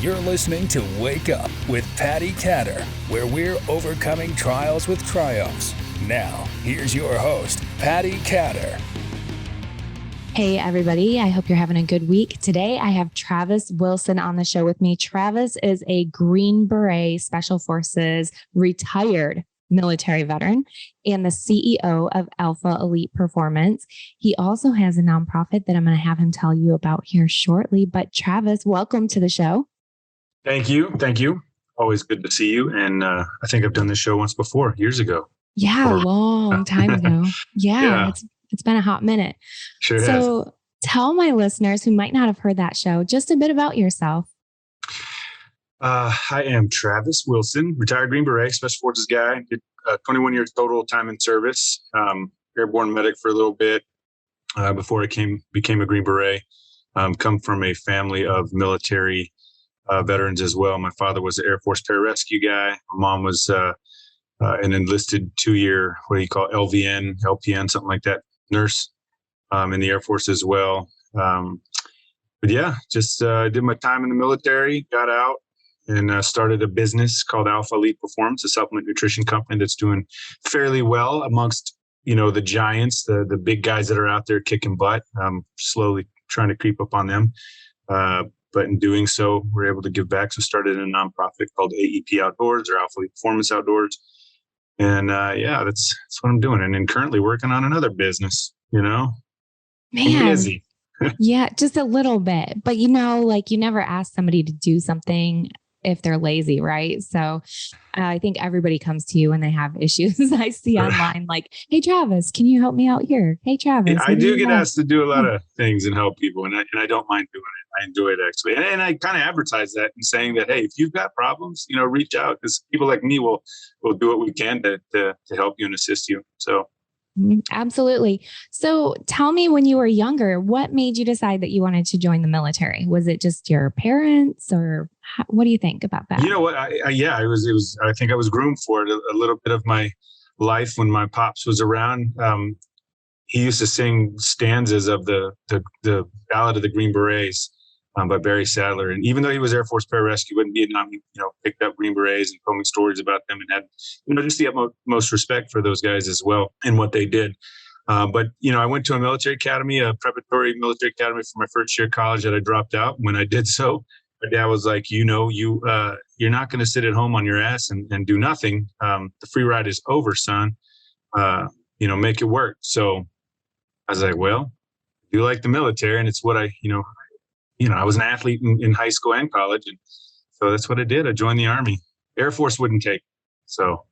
You're listening to Wake Up with Patti Catter, where we're overcoming trials with triumphs. Now, here's your host, Patti Catter. Hey, everybody. I hope you're having a good week. Today, I have Travis Wilson on the show with me. Travis is a Green Beret Special Forces retired military veteran and the CEO of Alpha Elite Performance. He also has a nonprofit that I'm going to have him tell you about here shortly. But Travis, welcome to the show. Thank you. Thank you. Always good to see you. And I think I've done this show once before, years ago. Yeah, a long time ago. Yeah. It's been a hot minute. Sure So has. Tell my listeners who might not have heard that show just a bit about yourself. I am Travis Wilson, retired Green Beret, Special Forces guy. Did 21 years total time in service. Airborne medic for a little bit before I became a Green Beret. Come from a family of military veterans as well. My father was an Air Force pararescue guy. My mom was an enlisted 2-year, what do you call it, LVN, LPN, something like that, nurse in the Air Force as well. But yeah, just did my time in the military, got out, and started a business called Alpha Elite Performance, a supplement nutrition company that's doing fairly well amongst, the giants, the big guys that are out there kicking butt. I'm slowly trying to creep up on them. But in doing so, we're able to give back. So started a nonprofit called AEP Outdoors or Alpha Elite Performance Outdoors. And that's what I'm doing. And then currently working on another business, Man. I'm busy. Yeah, just a little bit. But you never ask somebody to do something if they're lazy, right? So I think everybody comes to you when they have issues. I see online like, hey, Travis, can you help me out here? Hey, Travis. I do get asked to do a lot of things and help people. And I don't mind doing it. I enjoy it, actually. And I kind of advertise that and saying that, hey, if you've got problems, reach out, because people like me will do what we can to help you and assist you. So. Absolutely. So tell me, when you were younger, what made you decide that you wanted to join the military? Was it just your parents, or what do you think about that? You know what? I think I was groomed for it. A little bit of my life when my pops was around. He used to sing stanzas of the Ballad of the Green Berets by Barry Sadler. And even though he was Air Force pararescue, went in Vietnam, he picked up Green Berets and told me stories about them, and had just the utmost respect for those guys as well and what they did. But I went to a military academy, a preparatory military academy for my first year of college that I dropped out. When I did so, my dad was like, you're not going to sit at home on your ass and do nothing. The free ride is over, son. Make it work. So I was like, well, I do like the military, and it's what I was an athlete in high school and college. And so that's what I did. I joined the Army. Air Force wouldn't take. So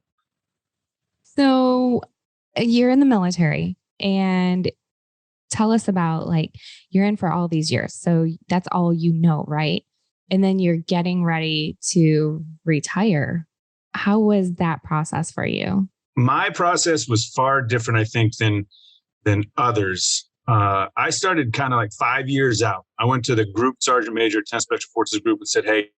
you're in the military, and tell us about, you're in for all these years. So that's all right? And then you're getting ready to retire. How was that process for you? My process was far different, I think, than others. I started kind of 5 years out. I went to the Group Sergeant Major 10 Special Forces group and said, hey,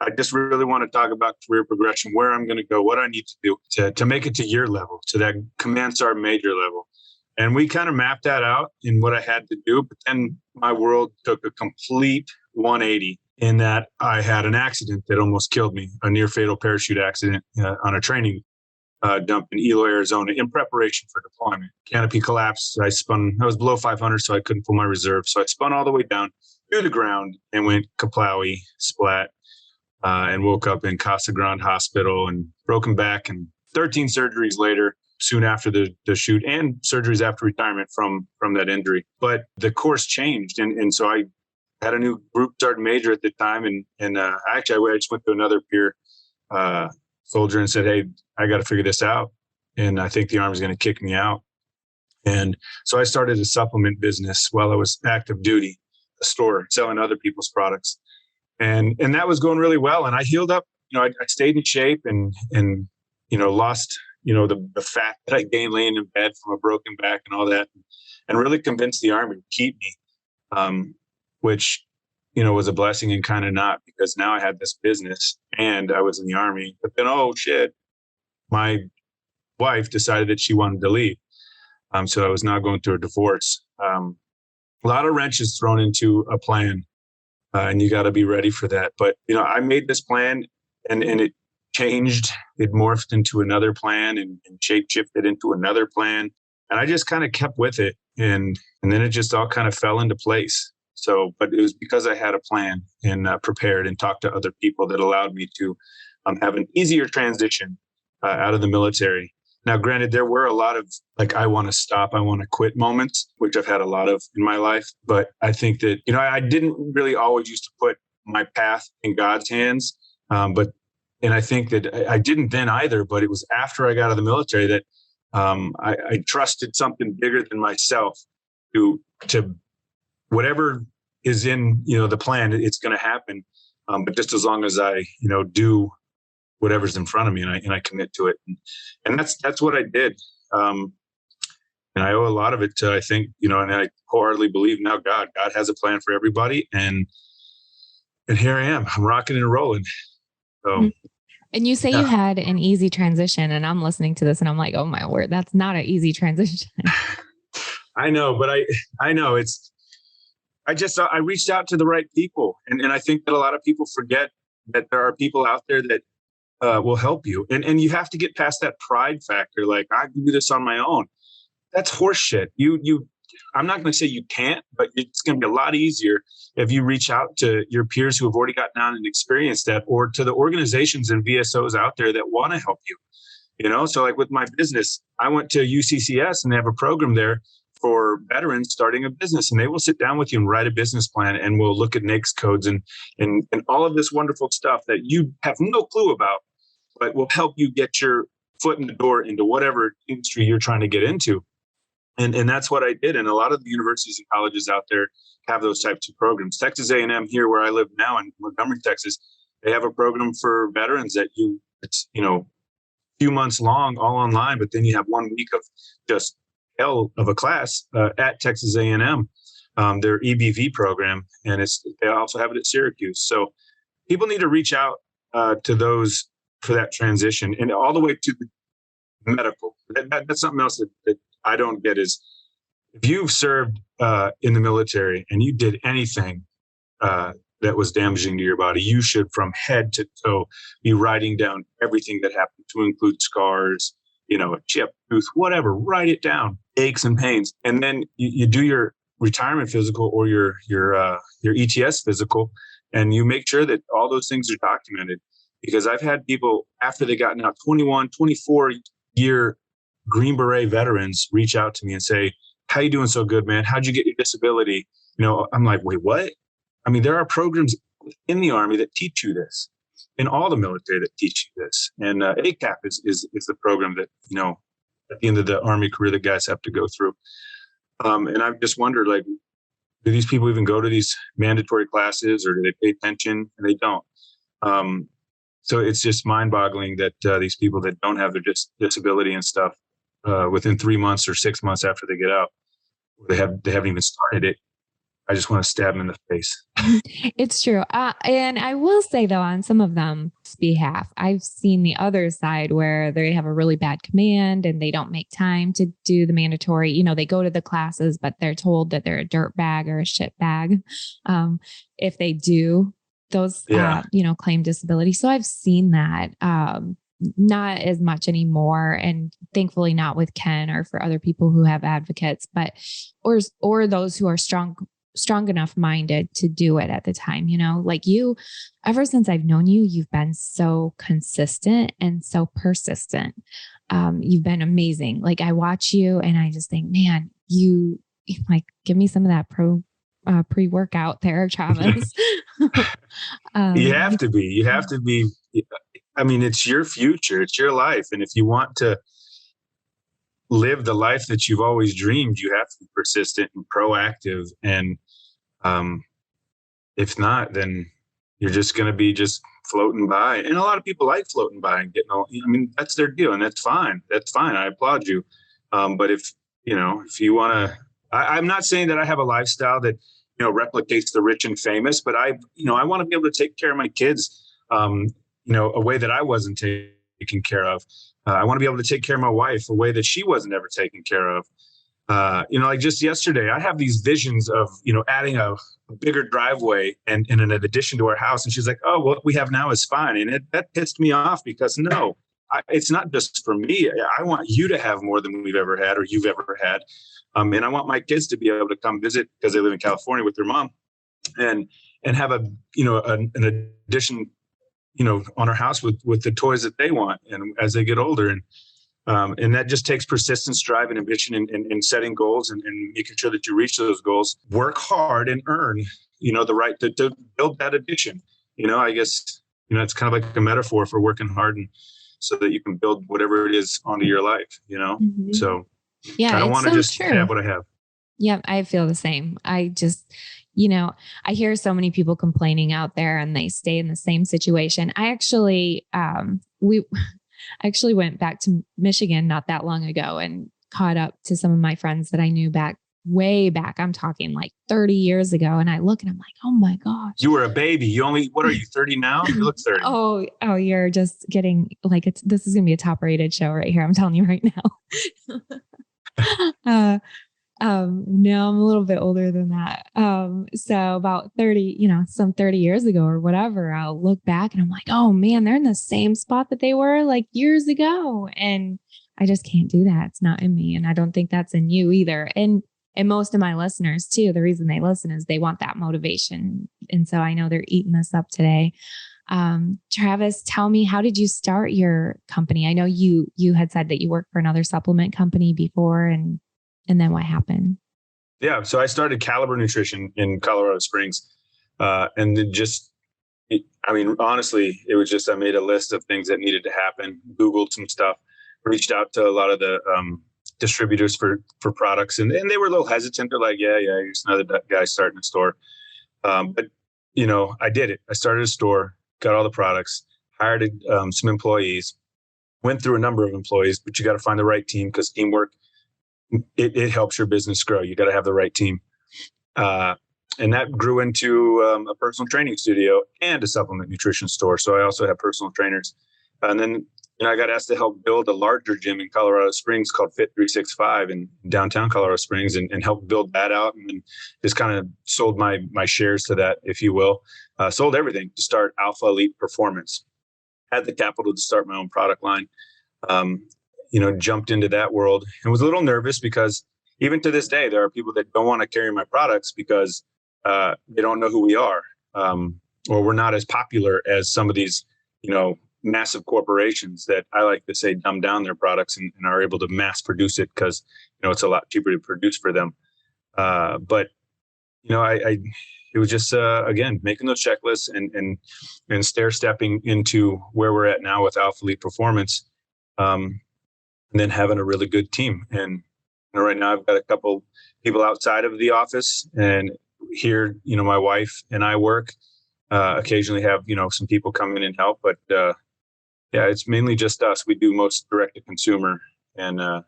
I just really want to talk about career progression, where I'm going to go, what I need to do to make it to your level, to that Command Sergeant Major level. And we kind of mapped that out in what I had to do. But then my world took a complete 180 in that I had an accident that almost killed me, a near fatal parachute accident on a training dump in Eloy, Arizona, in preparation for deployment. Canopy collapsed. I was below 500, so I couldn't pull my reserve. So I spun all the way down to the ground and went kaplowy, splat, and woke up in Casa Grande Hospital and broken back, and 13 surgeries later, soon after the shoot, and surgeries after retirement from that injury. But the course changed. And so I had a new Group Sergeant Major at the time. And actually, I just went to another peer soldier and said, hey, I got to figure this out. And I think the Army's going to kick me out. And so I started a supplement business while I was active duty, a store selling other people's products. And that was going really well. And I healed up, I stayed in shape and lost, the fat that I gained laying in bed from a broken back and all that, and really convinced the Army to keep me, which, was a blessing and kind of not, because now I had this business and I was in the Army. But then, oh shit, my wife decided that she wanted to leave. So I was now going through a divorce. A lot of wrenches thrown into a plan and you got to be ready for that. But, I made this plan and it changed. It morphed into another plan and shape shifted into another plan. And I just kind of kept with it. And then it just all kind of fell into place. So, but it was because I had a plan and prepared and talked to other people that allowed me to have an easier transition out of the military. Now, granted, there were a lot of I want to stop, I want to quit moments, which I've had a lot of in my life. But I think that, I didn't really always used to put my path in God's hands. And I think that I didn't then either, but it was after I got out of the military that I trusted something bigger than myself to whatever is in, the plan, it's going to happen. But just as long as I, do whatever's in front of me and I commit to it. And that's what I did. And I owe a lot of it to, I think, and I wholeheartedly believe now God has a plan for everybody. And here I am, I'm rocking and rolling. So. And you say you had an easy transition, and I'm listening to this and I'm like, oh my word, that's not an easy transition. I know, but I know I reached out to the right people. And I think that a lot of people forget that there are people out there that will help you. And you have to get past that pride factor. Like, I can do this on my own. That's horseshit. I'm not going to say you can't, but it's going to be a lot easier if you reach out to your peers who have already gotten down and experienced that, or to the organizations and VSOs out there that want to help you. So like with my business, I went to UCCS and they have a program there for veterans starting a business, and they will sit down with you and write a business plan, and we'll look at NAICS codes and all of this wonderful stuff that you have no clue about, but will help you get your foot in the door into whatever industry you're trying to get into. And that's what I did. And a lot of the universities and colleges out there have those types of programs. Texas A&M here, where I live now in Montgomery, Texas, they have a program for veterans that it's a few months long, all online, but then you have 1 week of just hell of a class at Texas A&M, their EBV program. And they also have it at Syracuse. So people need to reach out to those for that transition, and all the way to the medical. That's something else that I don't get is, if you've served in the military and you did anything that was damaging to your body, you should, from head to toe, be writing down everything that happened, to include scars, a chipped tooth, whatever. Write it down, aches and pains, and then you do your retirement physical or your ETS physical, and you make sure that all those things are documented. Because I've had people, after they gotten out, 21, 24-year Green Beret veterans, reach out to me and say, how you doing so good, man? How'd you get your disability? I'm like, wait, what? I mean, there are programs in the Army that teach you this, in all the military that teach you this. And ACAP is the program that, at the end of the Army career, the guys have to go through. And I've just wondered, like, do these people even go to these mandatory classes, or do they pay attention? And they don't. So it's just mind-boggling that these people that don't have their disability and stuff, within 3 months or 6 months after they get out, they haven't even started it. I just want to stab them in the face. It's true. And I will say, though, on some of them's behalf, I've seen the other side where they have a really bad command and they don't make time to do the mandatory. They go to the classes, but they're told that they're a dirt bag or a shit bag if they do those, claim disability. So I've seen that. Not as much anymore, and thankfully not with Ken or for other people who have advocates, but or those who are strong enough minded to do it at the time. Like you, ever since I've known you, you've been so consistent and so persistent. You've been amazing. Like, I watch you and I just think, man, you like, give me some of that pre-workout there, Travis. You have to be. I mean, it's your future, it's your life. And if you want to live the life that you've always dreamed, you have to be persistent and proactive. And if not, then you're just going to be just floating by. And a lot of people like floating by and getting all, that's their deal, and that's fine. That's fine. I applaud you. But if you want to, I'm not saying that I have a lifestyle that, replicates the rich and famous, but I want to be able to take care of my kids, a way that I wasn't taken care of. I want to be able to take care of my wife a way that she wasn't ever taken care of. Like just yesterday, I have these visions of, adding a a bigger driveway and an addition to our house. And she's like, oh, what we have now is fine. And that pissed me off because no, it's not just for me. I want you to have more than we've ever had or you've ever had. And I want my kids to be able to come visit because they live in California with their mom and have an addition, on our house with the toys that they want. And as they get older and that just takes persistence, drive, and ambition and setting goals and making sure that you reach those goals. Work hard and earn, the right to build that addiction. I guess, it's kind of like a metaphor for working hard and so that you can build whatever it is onto your life, Mm-hmm. So yeah, I don't want to just true. have what I have. Yeah, I feel the same. I just, I hear so many people complaining out there and they stay in the same situation. I actually, went back to Michigan not that long ago and caught up to some of my friends that I knew way back. I'm talking like 30 years ago. And I look and I'm like, oh my gosh. You were a baby. What are you, 30 now? You look 30. Oh, you're just getting like, this is going to be a top rated show right here. I'm telling you right now. No, I'm a little bit older than that. So about 30, some 30 years ago or whatever, I'll look back and I'm like, oh man, they're in the same spot that they were like years ago. And I just can't do that. It's not in me. And I don't think that's in you either. And most of my listeners too, the reason they listen is they want that motivation. And so I know they're eating this up today. Travis, tell me, how did you start your company? I know you had said that you worked for another supplement company before and then what happened? Yeah. So I started Caliber Nutrition in Colorado Springs. And then honestly, it was just, I made a list of things that needed to happen, Googled some stuff, reached out to a lot of the distributors for products. And they were a little hesitant. They're like, yeah, you're just another guy starting a store. But I did it. I started a store, got all the products, hired some employees, went through a number of employees, but you got to find the right team because teamwork, it helps your business grow. You got to have the right team. And that grew into a personal training studio and a supplement nutrition store. So I also have personal trainers. And then I got asked to help build a larger gym in Colorado Springs called Fit 365 in downtown Colorado Springs and help build that out. And then just kind of sold my shares to that, if you will. Sold everything to start Alpha Elite Performance. Had the capital to start my own product line. Jumped into that world and was a little nervous because even to this day, there are people that don't want to carry my products because they don't know who we are, or we're not as popular as some of these, massive corporations that I like to say dumb down their products and are able to mass produce it because, it's a lot cheaper to produce for them. But it was just, again, making those checklists and stair stepping into where we're at now with Alpha Elite Performance. And then having a really good team. And right now I've got a couple people outside of the office and here, my wife and I work, occasionally have, some people come in and help, but, it's mainly just us. We do most direct to consumer and a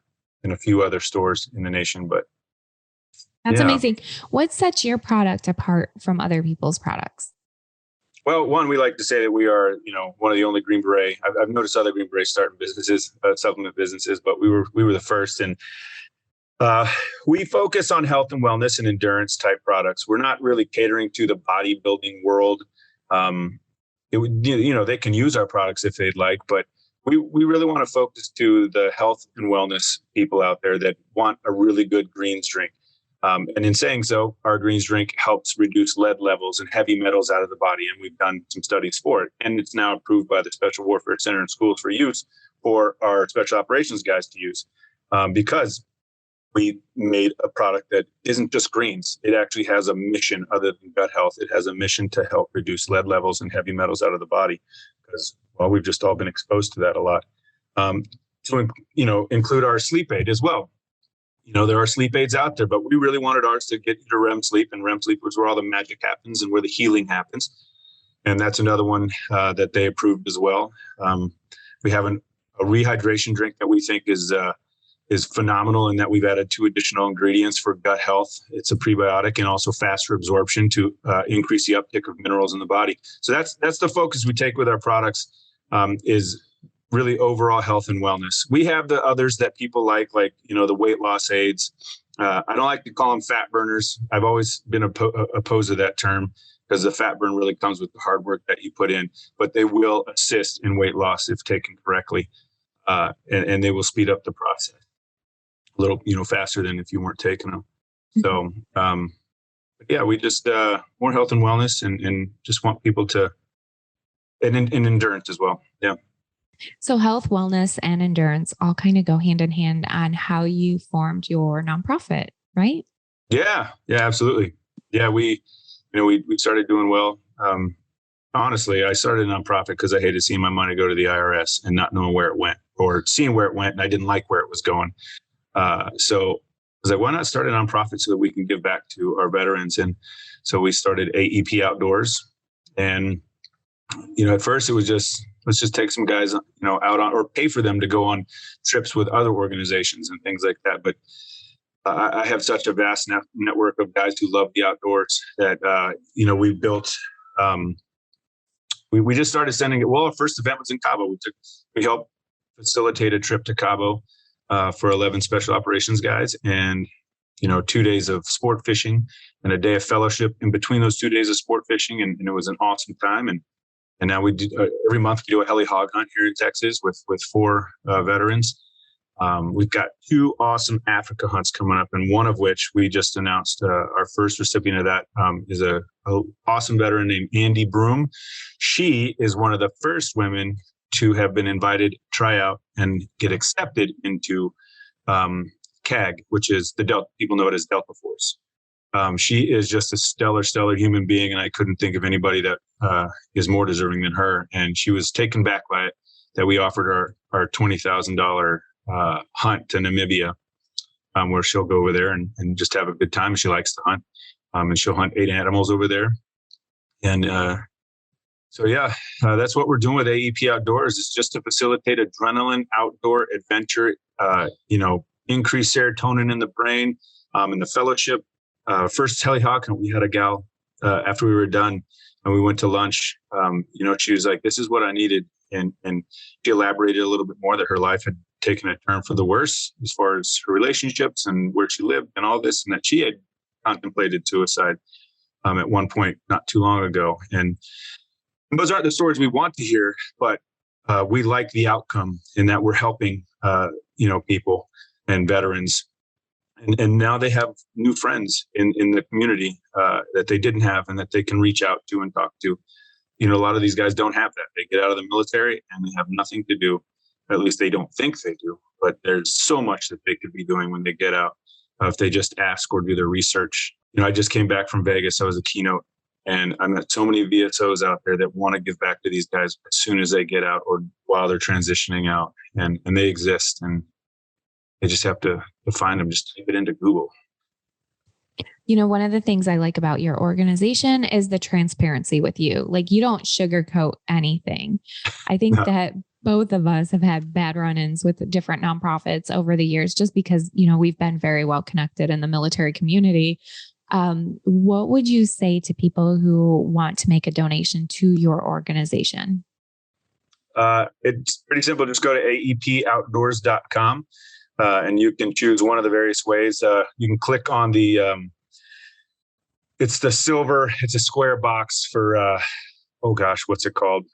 few other stores in the nation, but. That's amazing. What sets your product apart from other people's products? Well, one, we like to say that we are, one of the only Green Beret. I've noticed other Green Berets starting businesses, supplement businesses, but we were the first. And we focus on health and wellness and endurance type products. We're not really catering to the bodybuilding world. They can use our products if they'd like, but we really want to focus to the health and wellness people out there that want a really good greens drink. And in saying so, our greens drink helps reduce lead levels and heavy metals out of the body. And we've done some studies for it. And it's now approved by the Special Warfare Center in schools for use for our special operations guys to use because we made a product that isn't just greens. It actually has a mission other than gut health. It has a mission to help reduce lead levels and heavy metals out of the body because, well, we've just all been exposed to that a lot. To include our sleep aid as well. There are sleep aids out there, but we really wanted ours to get you to REM sleep, and REM sleep was where all the magic happens and where the healing happens. And that's another one that they approved as well. We have a rehydration drink that we think is phenomenal in that we've added 2 additional ingredients for gut health. It's a prebiotic and also faster absorption to increase the uptick of minerals in the body. So that's the focus we take with our products is really overall health and wellness. We have the others that people like, the weight loss aids, I don't like to call them fat burners. I've always been opposed to that term because the fat burn really comes with the hard work that you put in, but they will assist in weight loss if taken correctly. And they will speed up the process a little, faster than if you weren't taking them. So, yeah, we just, more health and wellness and just want people to, and endurance as well. Yeah. So health, wellness, and endurance all kind of go hand in hand on how you formed your nonprofit, right? Yeah. Yeah, absolutely. Yeah. We started doing well. Honestly, I started a nonprofit because I hated seeing my money go to the IRS and not knowing where it went, or seeing where it went and I didn't like where it was going. So I was like, why not start a nonprofit so that we can give back to our veterans? And so we started AEP Outdoors. And, at first it was just, let's just take some guys, out on, or pay for them to go on trips with other organizations and things like that. But I have such a vast network of guys who love the outdoors that, we built, we just started sending it. Well, our first event was in Cabo. We helped facilitate a trip to Cabo for 11 special operations guys, and 2 days of sport fishing and a day of fellowship in between those 2 days of sport fishing, and it was an awesome time. And now we do every month we do a heli hog hunt here in Texas with 4 veterans. We've got 2 awesome Africa hunts coming up, and one of which we just announced. Our first recipient of that is a awesome veteran named Andy Broom. She is one of the first women to have been invited to try out and get accepted into CAG, which is the Delta. People know it as Delta Force. She is just a stellar human being, and I couldn't think of anybody that is more deserving than her. And she was taken back by it that we offered our $20,000 hunt to Namibia, where she'll go over there and just have a good time. She likes to hunt, and she'll hunt 8 animals over there. And so, yeah, that's what we're doing with AEP Outdoors. It's just to facilitate adrenaline, outdoor adventure, increase serotonin in the brain, and the fellowship. First heli hawk hunt, we had a gal after we were done and we went to lunch. She was like, this is what I needed. And she elaborated a little bit more that her life had taken a turn for the worse as far as her relationships and where she lived and all this, and that she had contemplated suicide at one point not too long ago. And those aren't the stories we want to hear, but we like the outcome in that we're helping, people and veterans. And now they have new friends in the community that they didn't have and that they can reach out to and talk to. A lot of these guys don't have that. They get out of the military and they have nothing to do. At least they don't think they do. But there's so much that they could be doing when they get out if they just ask or do their research. I just came back from Vegas. I was a keynote. And I met so many VSOs out there that want to give back to these guys as soon as they get out or while they're transitioning out. And they exist. And they just have to find them. Just type it into Google. One of the things I like about your organization is the transparency with you. Like, you don't sugarcoat anything. I think that both of us have had bad run-ins with different nonprofits over the years, just because, we've been very well connected in the military community. What would you say to people who want to make a donation to your organization? It's pretty simple. Just go to aepoutdoors.com. And you can choose one of the various ways. You can click on it's the silver, it's a square box for, what's it called?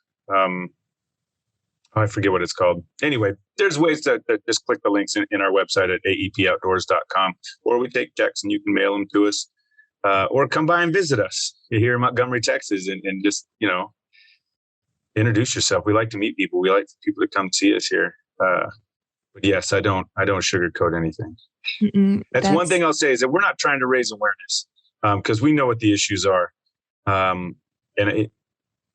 I forget what it's called. Anyway, there's ways to just click the links in our website at aepoutdoors.com, or we take checks and you can mail them to us, or come by and visit us here in Montgomery, Texas, and just, introduce yourself. We like to meet people. We like for people to come see us here. But yes, I don't sugarcoat anything. That's one thing I'll say is that we're not trying to raise awareness because we know what the issues are. And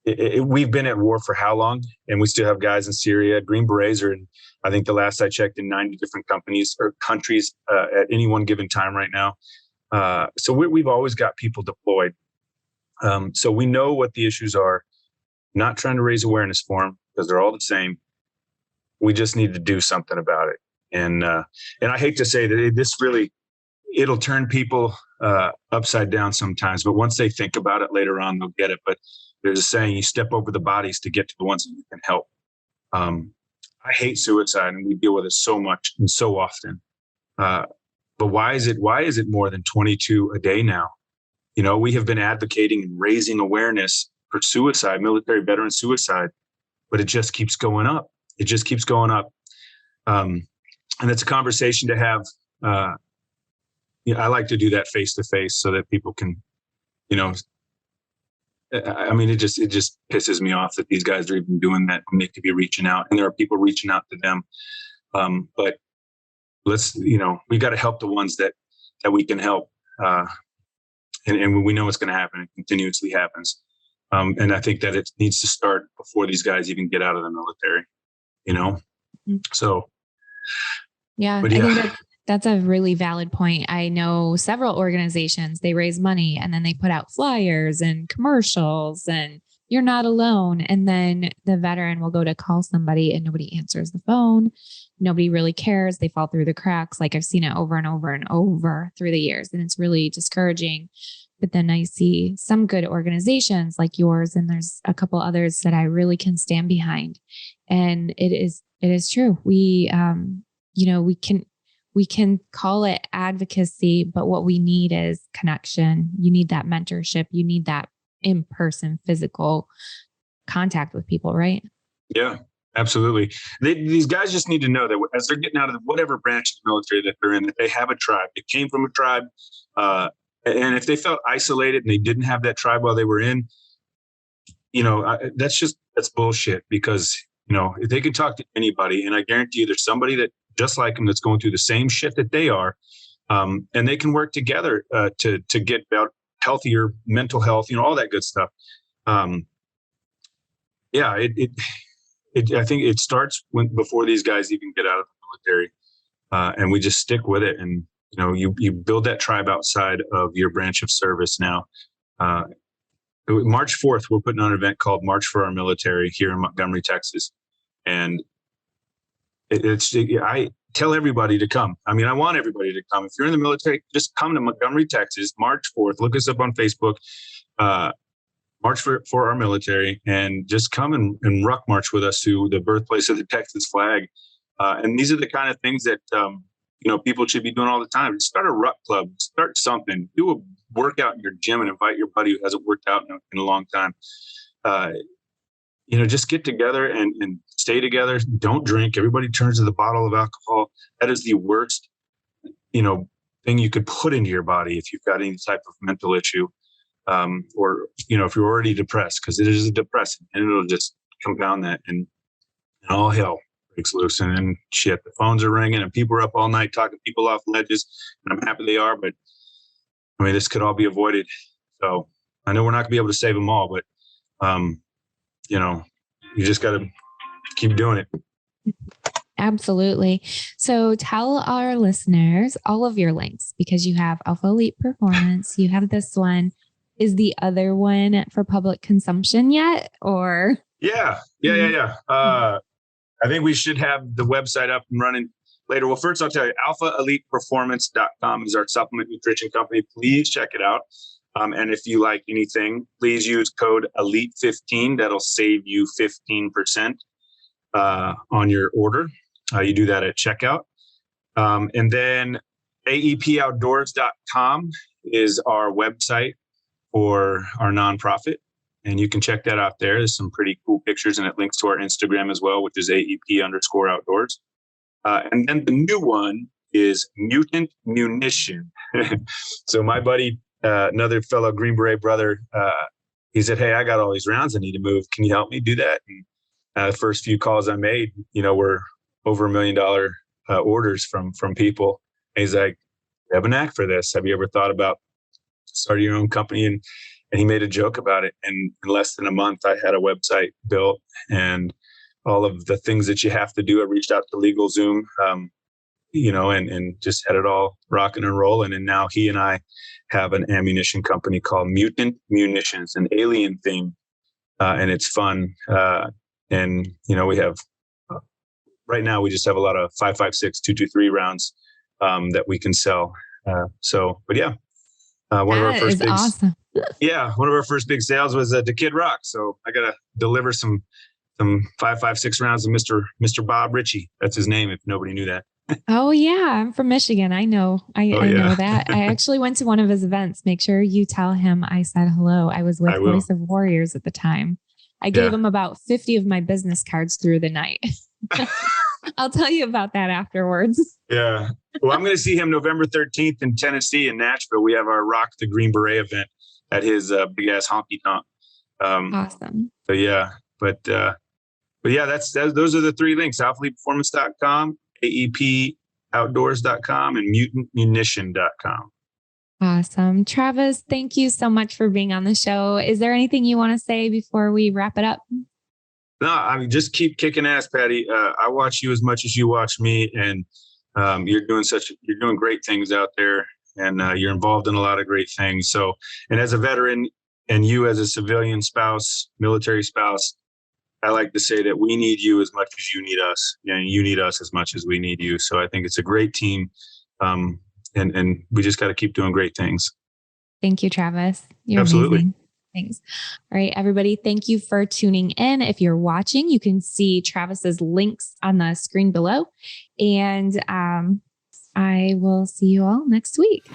we've been at war for how long? And we still have guys in Syria. Green Berets are in, I think the last I checked, in 90 different companies or countries at any one given time right now. So we've always got people deployed. So we know what the issues are. Not trying to raise awareness for them because they're all the same. We just need to do something about it. And I hate to say that it'll turn people upside down sometimes, but once they think about it later on, they'll get it. But there's a saying, you step over the bodies to get to the ones that you can help. I hate suicide, and we deal with it so much and so often. But why is it more than 22 a day now? We have been advocating and raising awareness for suicide, military veteran suicide, but it just keeps going up. It just keeps going up. And it's a conversation to have. I like to do that face to face so that people can, it just pisses me off that these guys are even doing that when they could be reaching out, and there are people reaching out to them. But we got to help the ones that we can help. And we know it's going to happen. It continuously happens. And I think that it needs to start before these guys even get out of the military, So. Yeah, I think that's a really valid point. I know several organizations, they raise money and then they put out flyers and commercials and you're not alone. And then the veteran will go to call somebody and nobody answers the phone. Nobody really cares. They fall through the cracks. Like I've seen it over and over and over through the years. And it's really discouraging. But then I see some good organizations like yours, and there's a couple others that I really can stand behind. And it is true. We can call it advocacy, but what we need is connection. You need that mentorship. You need that in-person physical contact with people, right? Yeah, absolutely. These guys just need to know that as they're getting out of whatever branch of the military that they're in, that they have a tribe. They came from a tribe. And if they felt isolated and they didn't have that tribe while they were in, that's bullshit, because, if they can talk to anybody, and I guarantee you there's somebody that just like them that's going through the same shit that they are. And they can work together to get about healthier mental health, all that good stuff. I think it starts before these guys even get out of the military, and we just stick with it. And you build that tribe outside of your branch of service. Now, March 4th, we're putting on an event called March for Our Military here in Montgomery, Texas, and I tell everybody to come. I want everybody to come. If you're in the military, just come to Montgomery, Texas, March 4th. Look us up on Facebook, March for Our Military, and just come and ruck march with us to the birthplace of the Texas flag. And these are the kind of things that, people should be doing all the time. Start a ruck club, start something, do a workout in your gym and invite your buddy who hasn't worked out in a long time. Just get together and stay together. Don't drink. Everybody turns to the bottle of alcohol. That is the worst, thing you could put into your body if you've got any type of mental issue, or, if you're already depressed, because it is a depressant, and it'll just compound that, and all hell breaks loose. And then shit, the phones are ringing and people are up all night talking people off ledges, and I'm happy they are, but this could all be avoided. So I know we're not gonna be able to save them all, but, you just got to keep doing it. Absolutely. So tell our listeners all of your links, because you have Alpha Elite Performance, you have this one. Is the other one for public consumption yet, or? Yeah. I think we should have the website up and running later. Well, first I'll tell you, alphaeliteperformance.com is our supplement nutrition company. Please check it out. And if you like anything, please use code ELITE15. That'll save you 15% on your order. You do that at checkout. And then aepoutdoors.com is our website for our nonprofit. And you can check that out there. There's some pretty cool pictures, and it links to our Instagram as well, which is AEP_outdoors. And then the new one is Mutant Munition. So my buddy, another fellow Green Beret brother, he said, "Hey, I got all these rounds I need to move. Can you help me do that?" And the first few calls I made, were over $1 million orders from people. And he's like, "You have a knack for this. Have you ever thought about starting your own company?" And he made a joke about it. And in less than a month, I had a website built and all of the things that you have to do. I reached out to LegalZoom, and just had it all rocking and rolling. And now he and I have an ammunition company called Mutant Munition. It's an alien theme, and it's fun. And we have right now we just have a lot of 5.56, 223 rounds that we can sell. One of our first big, awesome. One of our first big sales was to Kid Rock. So I got to deliver some 5.56 rounds of Mr. Bob Ritchie. That's his name, if nobody knew that. Oh yeah, I'm from Michigan. I know. I know that. I actually went to one of his events. Make sure you tell him I said hello. I was with Voice of Warriors at the time. I gave him about 50 of my business cards through the night. I'll tell you about that afterwards. Yeah. Well, I'm going to see him November 13th in Tennessee, in Nashville. We have our Rock the Green Beret event at his big ass honky tonk. Awesome. So yeah, but yeah, those are the three links: alphaeliteperformance.com, AEPoutdoors.com, and mutantmunition.com. Awesome. Travis, thank you so much for being on the show. Is there anything you want to say before we wrap it up? No, I mean, just keep kicking ass, Patti. I watch you as much as you watch me, and you're doing great things out there, and you're involved in a lot of great things. So, and as a veteran and you as a civilian spouse, military spouse, I like to say that we need you as much as you need us, and you need us as much as we need you. So I think it's a great team, and we just got to keep doing great things. Thank you, Travis. You're absolutely amazing. Thanks. All right, everybody. Thank you for tuning in. If you're watching, you can see Travis's links on the screen below. And I will see you all next week.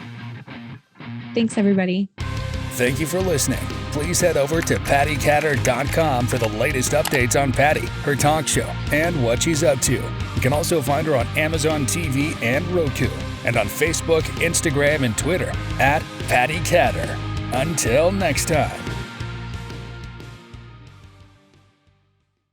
Thanks, everybody. Thank you for listening. Please head over to patticatter.com for the latest updates on Patti, her talk show, and what she's up to. You can also find her on Amazon TV and Roku, and on Facebook, Instagram, and Twitter @PattiCatter. Until next time.